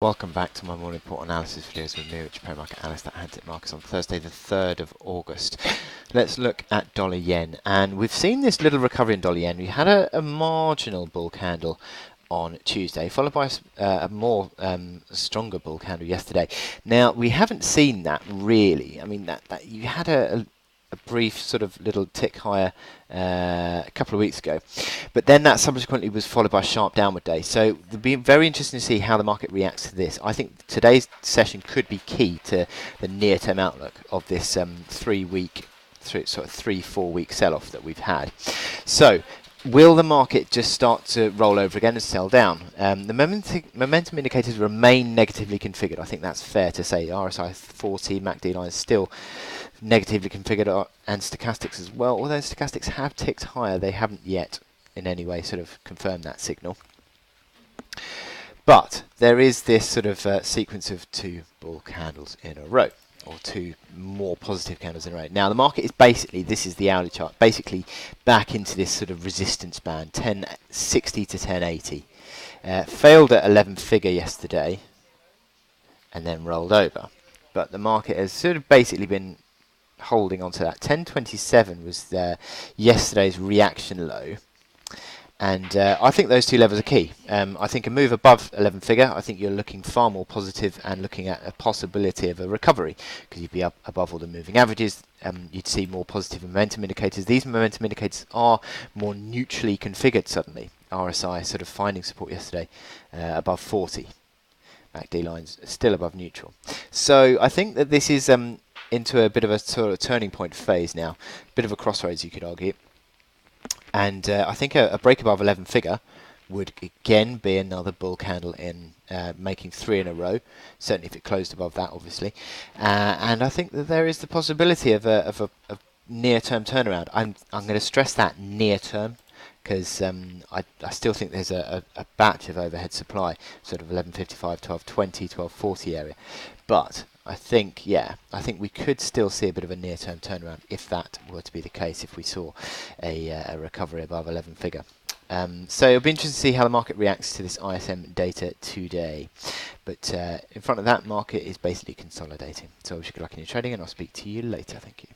Welcome back to my morning report analysis videos with me, JPY market analyst at Hantec Markets on Thursday the 3rd of August. Let's look at dollar yen, and we've seen this little recovery in dollar yen. We had a marginal bull candle on Tuesday, followed by a more stronger bull candle yesterday. Now, we haven't seen that really. I mean, that you had a brief sort of little tick higher a couple of weeks ago, but then that subsequently was followed by a sharp downward day. So it'll be very interesting to see how the market reacts to this. I think today's session could be key to the near-term outlook of this 3 4 week sell-off that we've had. So will the market just start to roll over again and sell down? The momentum indicators remain negatively configured. I think that's fair to say. RSI 40, MACD line is still negatively configured, and stochastics as well. Although stochastics have ticked higher, they haven't yet in any way sort of confirmed that signal. But there is this sort of sequence of 2 bull candles in a row, or 2 more positive candles in a row. Now the market is basically, this is the hourly chart, basically back into this sort of resistance band, 1060 to 1080. Failed at 11 figure yesterday and then rolled over. But the market has sort of basically been holding on to that. 1027 was yesterday's reaction low, and I think those 2 levels are key. I think a move above 11 figure, I think you're looking far more positive and looking at a possibility of a recovery, because you'd be up above all the moving averages. You'd see more positive momentum indicators. These momentum indicators are more neutrally configured suddenly. RSI sort of finding support yesterday above 40. MACD lines still above neutral. So I think that this is into a bit of a sort of turning point phase now, a bit of a crossroads you could argue, and I think a break above 11 figure would again be another bull candle in, making 3 in a row, certainly if it closed above that obviously, and I think that there is the possibility of a near-term turnaround. I'm going to stress that near-term, because I still think there's a batch of overhead supply, sort of 11.55, 12.20, 12.40 area, but I think we could still see a bit of a near-term turnaround if that were to be the case, if we saw a recovery above 11 figure. So it'll be interesting to see how the market reacts to this ISM data today. But in front of that, market is basically consolidating. So I wish you good luck in your trading, and I'll speak to you later. Thank you.